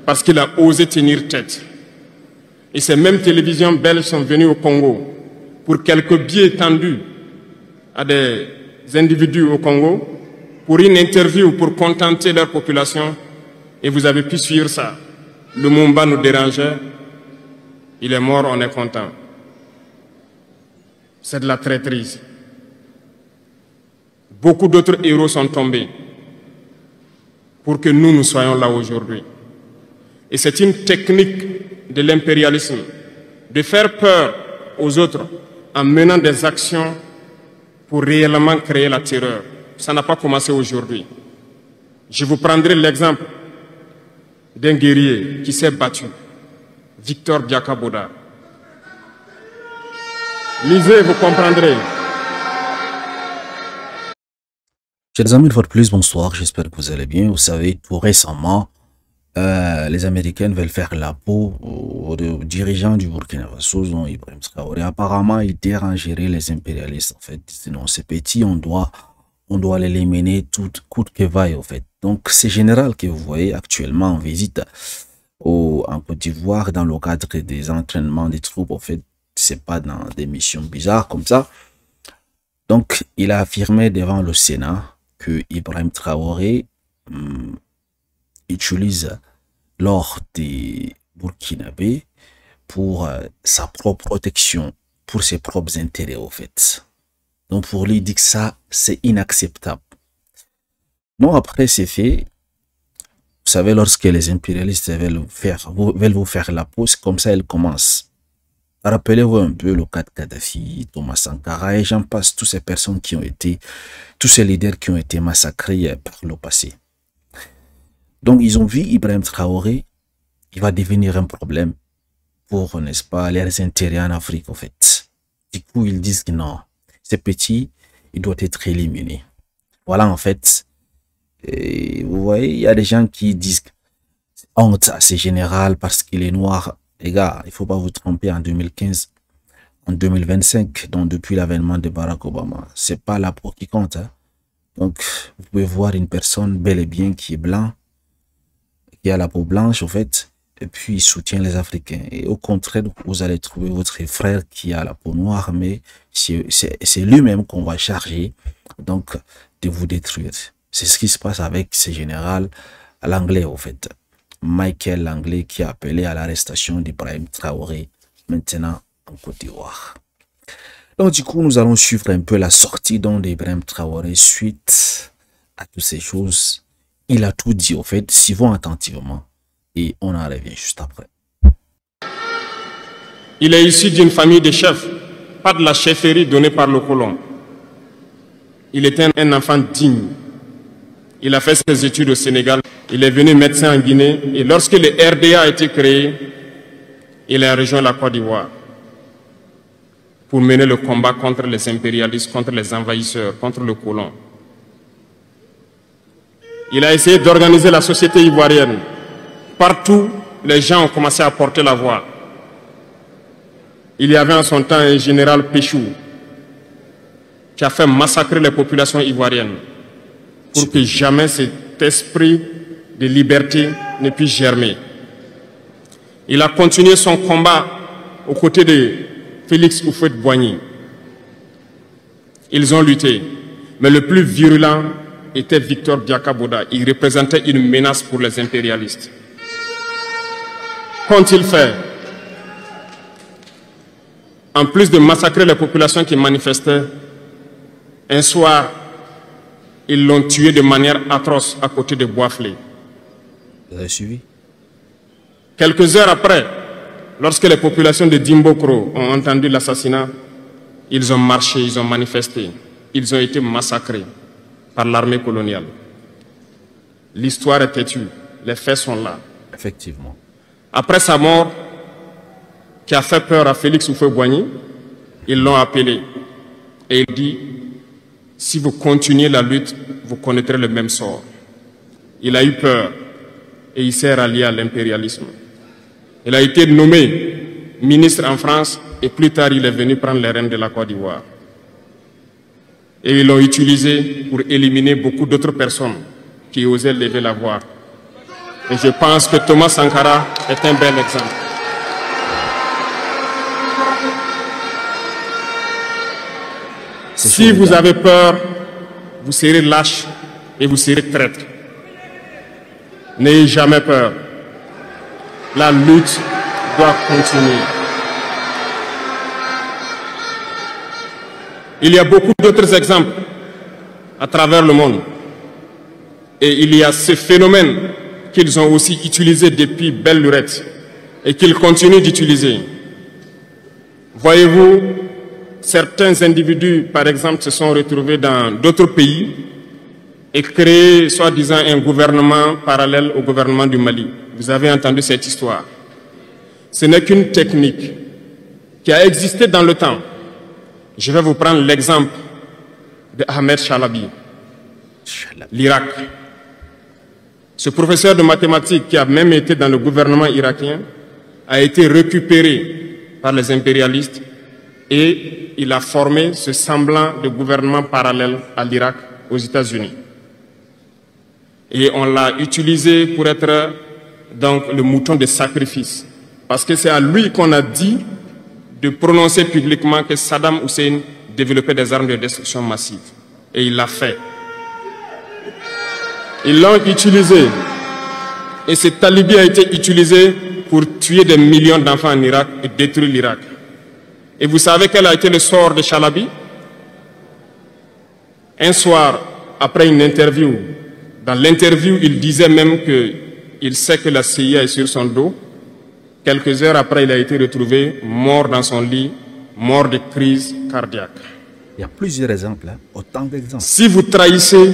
parce qu'il a osé tenir tête. Et ces mêmes télévisions belges sont venues au Congo pour quelques billets tendus à des individus au Congo, pour une interview, pour contenter leur population. Et vous avez pu suivre ça. Lumumba nous dérangeait. Il est mort, on est content. C'est de la traîtrise. Beaucoup d'autres héros sont tombés pour que nous soyons là aujourd'hui. Et c'est une technique de l'impérialisme, de faire peur aux autres en menant des actions pour réellement créer la terreur. Ça n'a pas commencé aujourd'hui. Je vous prendrai l'exemple d'un guerrier qui s'est battu, Victor Biakaboda. Lisez, vous comprendrez. Chers amis, une fois de plus, bonsoir, j'espère que vous allez bien. Vous savez, tout récemment, les Américains veulent faire la peau aux dirigeants du Burkina Faso, dont Ibrahim Traoré. Apparemment, ils dérangerait les impérialistes, en fait. Sinon, c'est petit, on doit l'éliminer tout coûte que vaille, en fait. Donc, ces généraux que vous voyez actuellement en visite en Côte d'Ivoire, dans le cadre des entraînements des troupes, en fait, c'est pas dans des missions bizarres comme ça. Donc, il a affirmé devant le Sénat que Ibrahim Traoré utilise l'or des Burkinabés pour sa propre protection, pour ses propres intérêts, au fait. Donc, pour lui, il dit que ça, c'est inacceptable. Non, après, c'est fait. Vous savez, lorsque les impérialistes veulent vous faire la peau, c'est comme ça, ils commencent. Rappelez-vous un peu le cas de Kadhafi, Thomas Sankara et j'en passe, toutes ces personnes qui ont été, tous ces leaders qui ont été massacrés par le passé. Donc, ils ont vu Ibrahim Traoré, il va devenir un problème pour, n'est-ce pas, leurs intérêts en Afrique, en fait. Du coup, ils disent que non, c'est petit, il doit être éliminé. Voilà, en fait. Et vous voyez, il y a des gens qui disent honte à ces généraux parce qu'il est noir. Les gars, il ne faut pas vous tromper en 2015, en 2025, donc depuis l'avènement de Barack Obama. C'est pas la peau qui compte. Hein. Donc, vous pouvez voir une personne bel et bien qui est blanc, qui a la peau blanche, en fait, et puis il soutient les Africains. Et au contraire, vous allez trouver votre frère qui a la peau noire, mais c'est lui-même qu'on va charger, donc, de vous détruire. C'est ce qui se passe avec ces généraux à l'anglais, en fait. Michael Langlais qui a appelé à l'arrestation d'Ibrahim Traoré, maintenant en Côte d'Ivoire. Donc, du coup, nous allons suivre un peu la sortie d'Ibrahim Traoré suite à toutes ces choses. Il a tout dit, au fait, suivons attentivement et on en revient juste après. Il est issu d'une famille de chefs, pas de la chefferie donnée par le colon. Il était un enfant digne. Il a fait ses études au Sénégal. Il est venu médecin en Guinée. Et lorsque le RDA a été créé, il a rejoint la Côte d'Ivoire pour mener le combat contre les impérialistes, contre les envahisseurs, contre le colon. Il a essayé d'organiser la société ivoirienne. Partout, les gens ont commencé à porter la voix. Il y avait en son temps un général Péchou qui a fait massacrer les populations ivoiriennes pour que jamais cet esprit de liberté ne puisse germer. Il a continué son combat aux côtés de Félix Houphouët-Boigny. Ils ont lutté, mais le plus virulent était Victor Biakaboda. Il représentait une menace pour les impérialistes. Qu'ont-ils fait? En plus de massacrer les populations qui manifestaient, un soir, ils l'ont tué de manière atroce à côté de Boisflé. Vous avez suivi? Quelques heures après, lorsque les populations de Dimbokro ont entendu l'assassinat, ils ont marché, ils ont manifesté, ils ont été massacrés par l'armée coloniale. L'histoire est têtue, les faits sont là. Effectivement. Après sa mort, qui a fait peur à Félix Houphouët-Boigny, ils l'ont appelé et il dit: si vous continuez la lutte, vous connaîtrez le même sort. Il a eu peur et il s'est rallié à l'impérialisme. Il a été nommé ministre en France et plus tard il est venu prendre les rênes de la Côte d'Ivoire. Et ils l'ont utilisé pour éliminer beaucoup d'autres personnes qui osaient lever la voix. Et je pense que Thomas Sankara est un bel exemple. Si vous avez peur, vous serez lâche et vous serez traître. N'ayez jamais peur. La lutte doit continuer. Il y a beaucoup d'autres exemples à travers le monde. Et il y a ce phénomène qu'ils ont aussi utilisé depuis belle lurette et qu'ils continuent d'utiliser. Voyez-vous, certains individus, par exemple, se sont retrouvés dans d'autres pays et créé, soi-disant, un gouvernement parallèle au gouvernement du Mali. Vous avez entendu cette histoire. Ce n'est qu'une technique qui a existé dans le temps. Je vais vous prendre l'exemple de Ahmed Chalabi, l'Irak. Ce professeur de mathématiques qui a même été dans le gouvernement irakien a été récupéré par les impérialistes et il a formé ce semblant de gouvernement parallèle à l'Irak aux États-Unis. Et on l'a utilisé pour être donc le mouton de sacrifice. Parce que c'est à lui qu'on a dit de prononcer publiquement que Saddam Hussein développait des armes de destruction massive. Et il l'a fait. Ils l'ont utilisé. Et cet alibi a été utilisé pour tuer des millions d'enfants en Irak et détruire l'Irak. Et vous savez quel a été le sort de Chalabi? Un soir, après une interview, dans l'interview, il disait même qu'il sait que la CIA est sur son dos. Quelques heures après, il a été retrouvé mort dans son lit, mort de crise cardiaque. Il y a plusieurs exemples, hein? Autant d'exemples. Si vous trahissez,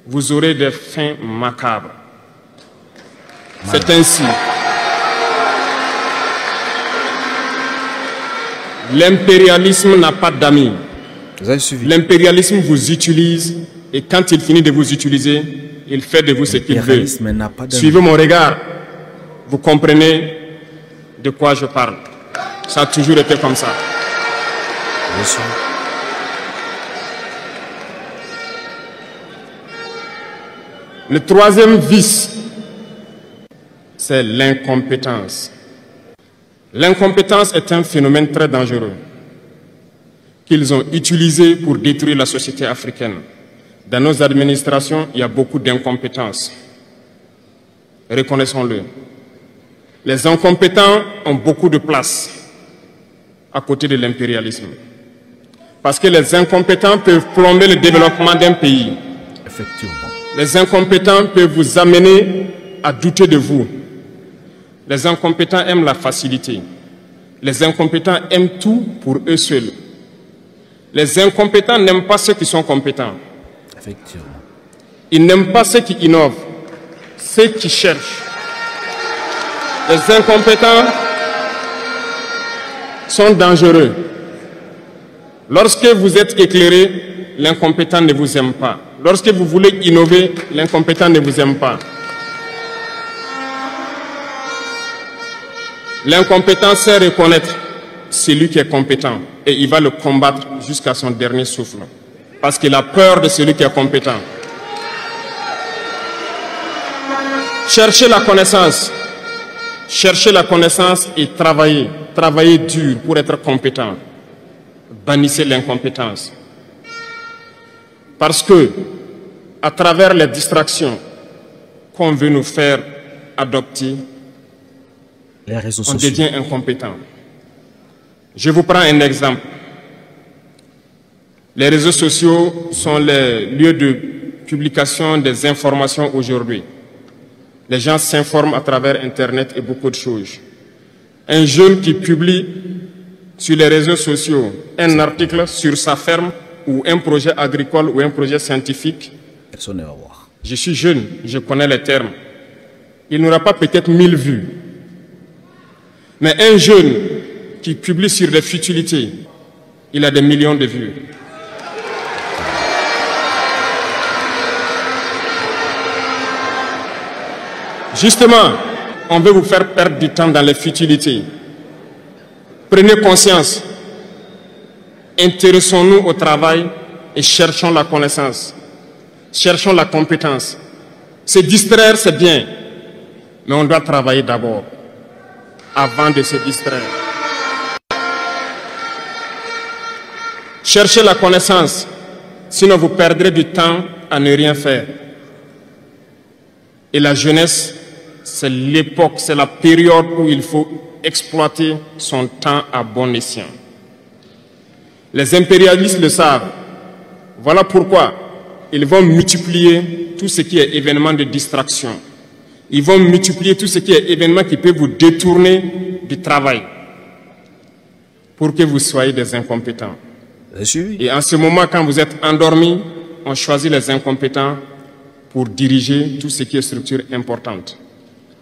vous aurez des fins macabres. C'est ainsi. L'impérialisme n'a pas d'amis. L'impérialisme vous utilise et quand il finit de vous utiliser, il fait de vous ce qu'il veut. Suivez mon regard, vous comprenez de quoi je parle. Ça a toujours été comme ça. Le troisième vice, c'est l'incompétence. L'incompétence est un phénomène très dangereux qu'ils ont utilisé pour détruire la société africaine. Dans nos administrations, il y a beaucoup d'incompétence. Reconnaissons-le. Les incompétents ont beaucoup de place à côté de l'impérialisme. Parce que les incompétents peuvent plomber le développement d'un pays. Effectivement. Les incompétents peuvent vous amener à douter de vous. Les incompétents aiment la facilité. Les incompétents aiment tout pour eux seuls. Les incompétents n'aiment pas ceux qui sont compétents. Effectivement. Ils n'aiment pas ceux qui innovent, ceux qui cherchent. Les incompétents sont dangereux. Lorsque vous êtes éclairé, l'incompétent ne vous aime pas. Lorsque vous voulez innover, l'incompétent ne vous aime pas. L'incompétent sait reconnaître celui qui est compétent et il va le combattre jusqu'à son dernier souffle. Parce qu'il a peur de celui qui est compétent. Cherchez la connaissance. Cherchez la connaissance et travaillez. Travaillez dur pour être compétent. Bannissez l'incompétence. Parce que, à travers les distractions qu'on veut nous faire adopter, les réseaux on sociaux. devient incompétent. Je vous prends un exemple. Les réseaux sociaux sont les lieux de publication des informations aujourd'hui. Les gens s'informent à travers Internet et beaucoup de choses. Un jeune qui publie sur les réseaux sociaux un article sur sa ferme ou un projet agricole ou un projet scientifique, Personne ne va voir. je suis jeune, je connais les termes. Il n'aura pas peut-être 1000 vues. Mais un jeune qui publie sur des futilités, il a des millions de vues. Justement, on veut vous faire perdre du temps dans les futilités. Prenez conscience. Intéressons-nous au travail et cherchons la connaissance. Cherchons la compétence. Se distraire, c'est bien, mais on doit travailler d'abord, avant de se distraire. Cherchez la connaissance, sinon vous perdrez du temps à ne rien faire. Et la jeunesse, c'est l'époque, c'est la période où il faut exploiter son temps à bon escient. Les impérialistes le savent. Voilà pourquoi ils vont multiplier tout ce qui est événement de distraction. Ils vont multiplier tout ce qui est événement qui peut vous détourner du travail pour que vous soyez des incompétents. Et en ce moment, quand vous êtes endormis, on choisit les incompétents pour diriger tout ce qui est structure importante.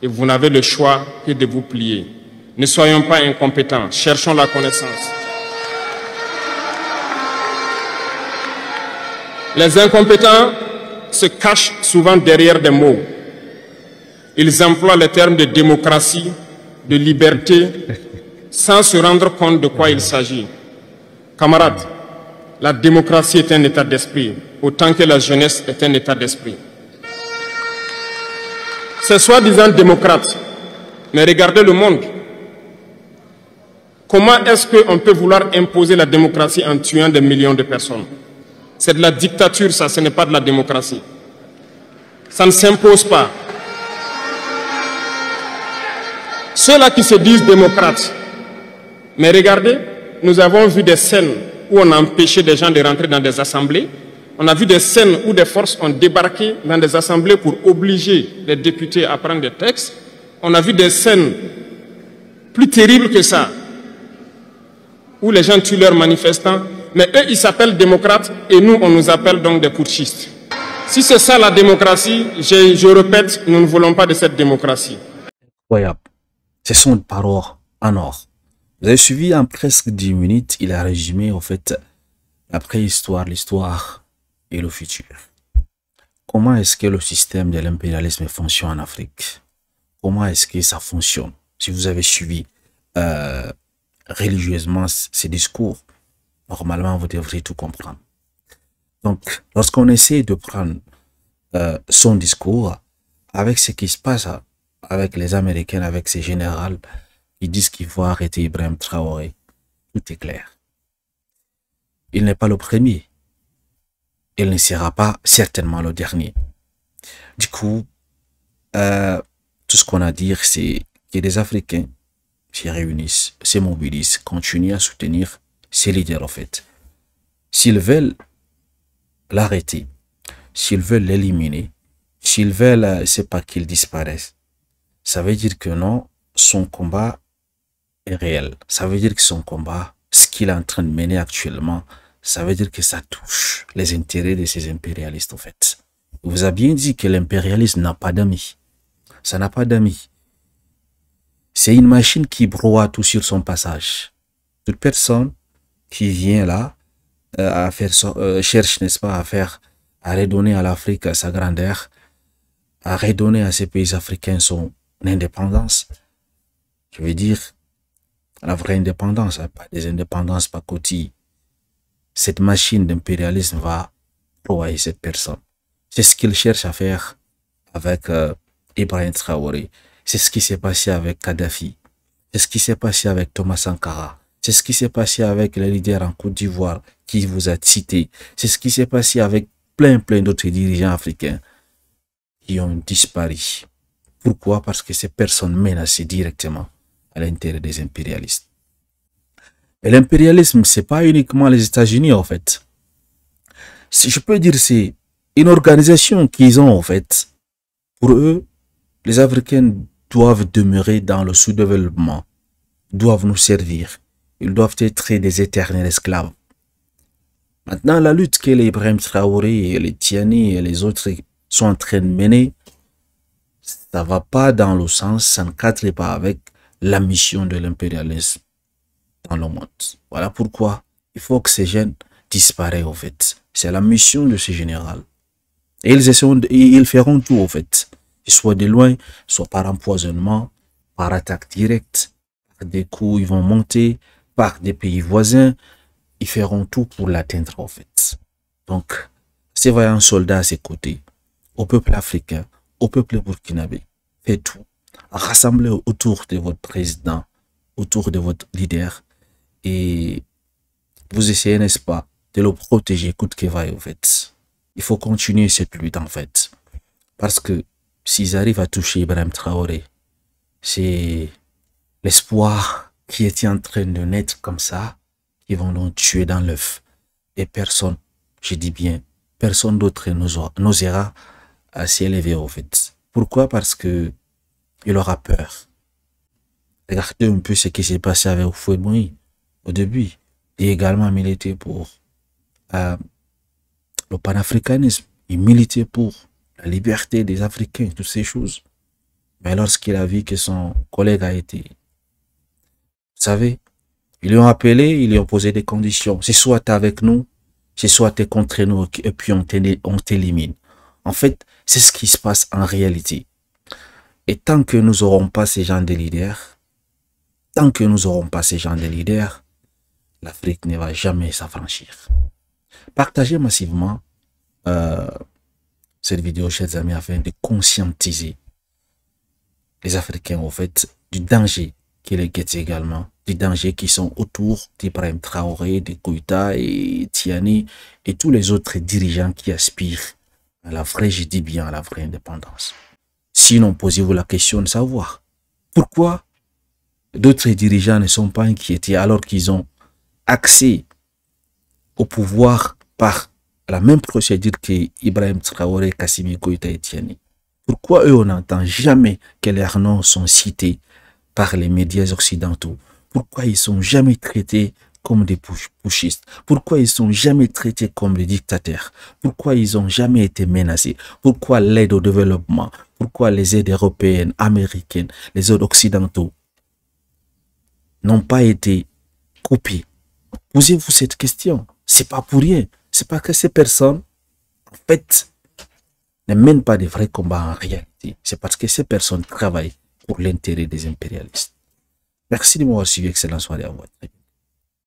Et vous n'avez le choix que de vous plier. Ne soyons pas incompétents, cherchons la connaissance. Les incompétents se cachent souvent derrière des mots. Ils emploient les termes de démocratie, de liberté, sans se rendre compte de quoi il s'agit. Camarades, la démocratie est un état d'esprit, autant que la jeunesse est un état d'esprit. C'est soi-disant démocrate, mais regardez le monde. Comment est-ce qu'on peut vouloir imposer la démocratie en tuant des millions de personnes? C'est de la dictature, ça, ce n'est pas de la démocratie. Ça ne s'impose pas. Ceux-là qui se disent démocrates, mais regardez, nous avons vu des scènes où on a empêché des gens de rentrer dans des assemblées. On a vu des scènes où des forces ont débarqué dans des assemblées pour obliger les députés à prendre des textes. On a vu des scènes plus terribles que ça, où les gens tuent leurs manifestants. Mais eux, ils s'appellent démocrates et nous, on nous appelle donc des putschistes. Si c'est ça la démocratie, je répète, nous ne voulons pas de cette démocratie. Incroyable. Ce sont des paroles en or. Vous avez suivi en presque 10 minutes, il a résumé en fait la préhistoire, l'histoire et le futur. Comment est-ce que le système de l'impérialisme fonctionne en Afrique? Comment est-ce que ça fonctionne? Si vous avez suivi religieusement ces discours, normalement, vous devriez tout comprendre. Donc, lorsqu'on essaie de prendre son discours avec ce qui se passe avec les Américains, avec ces généraux qui disent qu'il faut arrêter Ibrahim Traoré, tout est clair. Il n'est pas le premier. Il ne sera pas certainement le dernier. Du coup, tout ce qu'on a à dire, c'est que les Africains se réunissent, se mobilisent, continuent à soutenir ces leaders en fait. S'ils veulent l'arrêter, s'ils veulent l'éliminer, s'ils veulent, c'est pas qu'il disparaisse, ça veut dire que non, son combat est réel. Ça veut dire que son combat, ce qu'il est en train de mener actuellement, ça veut dire que ça touche les intérêts de ces impérialistes en fait. Il vous a bien dit que l'impérialisme n'a pas d'amis. Ça n'a pas d'amis. C'est une machine qui broie tout sur son passage. Toute personne qui vient là à faire cherche, n'est-ce pas, à redonner à l'Afrique sa grandeur, à redonner à ces pays africains son indépendance. Je veux dire la vraie indépendance, pas des indépendances pacotilles. Cette machine d'impérialisme va broyer cette personne. C'est ce qu'il cherche à faire avec Ibrahim Traoré. C'est ce qui s'est passé avec Kadhafi. C'est ce qui s'est passé avec Thomas Sankara. C'est ce qui s'est passé avec les leaders en Côte d'Ivoire qui vous a cité. C'est ce qui s'est passé avec plein d'autres dirigeants africains qui ont disparu. Pourquoi? Parce que ces personnes menacent directement à l'intérêt des impérialistes. Et l'impérialisme, c'est pas uniquement les États-Unis en fait. Je peux dire c'est une organisation qu'ils ont en fait. Pour eux, les Africains doivent demeurer dans le sous-développement, doivent nous servir. Ils doivent être des éternels esclaves. Maintenant, la lutte que les Ibrahim Traoré et les Tiani et les autres sont en train de mener, ça va pas dans le sens, ça ne cadre pas avec la mission de l'impérialisme dans le monde. Voilà pourquoi il faut que ces jeunes disparaissent, en fait. C'est la mission de ces généraux. Et ils feront tout, en fait. Soit de loin, soit par empoisonnement, par attaque directe, par des coups, ils vont monter, par des pays voisins. Ils feront tout pour l'atteindre, en fait. Donc, ces vaillants soldats à ses côtés, au peuple africain, au peuple burkinabé, faites tout. Rassemblez autour de votre président, autour de votre leader, et vous essayez, n'est-ce pas, de le protéger coûte que vaille, en fait. Il faut continuer cette lutte, en fait. Parce que s'ils arrivent à toucher Ibrahim Traoré, c'est l'espoir qui était en train de naître comme ça, qui vont donc tuer dans l'œuf. Et personne, je dis bien, personne d'autre n'osera à s'y élever, en fait. Pourquoi? Parce que il aura peur. Regardez un peu ce qui s'est passé avec Houphouët-Boigny au début. Il a également milité pour le panafricanisme. Il militait pour la liberté des Africains, toutes ces choses. Mais lorsqu'il a vu que son collègue a été, vous savez, ils lui ont appelé, ils lui ont posé des conditions. C'est soit t'es avec nous, c'est soit t'es contre nous, et puis on t'élimine. En fait, c'est ce qui se passe en réalité. Et tant que nous n'aurons pas ces gens de leaders, l'Afrique ne va jamais s'affranchir. Partagez massivement cette vidéo, chers amis, afin de conscientiser les Africains, au fait, du danger qui les guette également, du danger qui sont autour d'Ibrahim Traoré, de Koïta et Tiani et tous les autres dirigeants qui aspirent à la vraie, je dis bien, à la vraie indépendance. Sinon, posez-vous la question de savoir pourquoi d'autres dirigeants ne sont pas inquiétés alors qu'ils ont accès au pouvoir par la même procédure que Ibrahim Traoré, Kassimi Koïta et Tiani. Pourquoi eux, on n'entend jamais que leurs noms sont cités par les médias occidentaux? Pourquoi ils ne sont jamais traités comme des putschistes? Pourquoi ils ne sont jamais traités comme des dictateurs? Pourquoi ils n'ont jamais été menacés? Pourquoi l'aide au développement? Pourquoi les aides européennes, américaines, les aides occidentaux n'ont pas été coupées? Posez-vous cette question. C'est pas pour rien. C'est pas que ces personnes, en fait, ne mènent pas de vrais combats en réalité. C'est parce que ces personnes travaillent pour l'intérêt des impérialistes. Merci de m'avoir suivi. Excellente soirée à vous.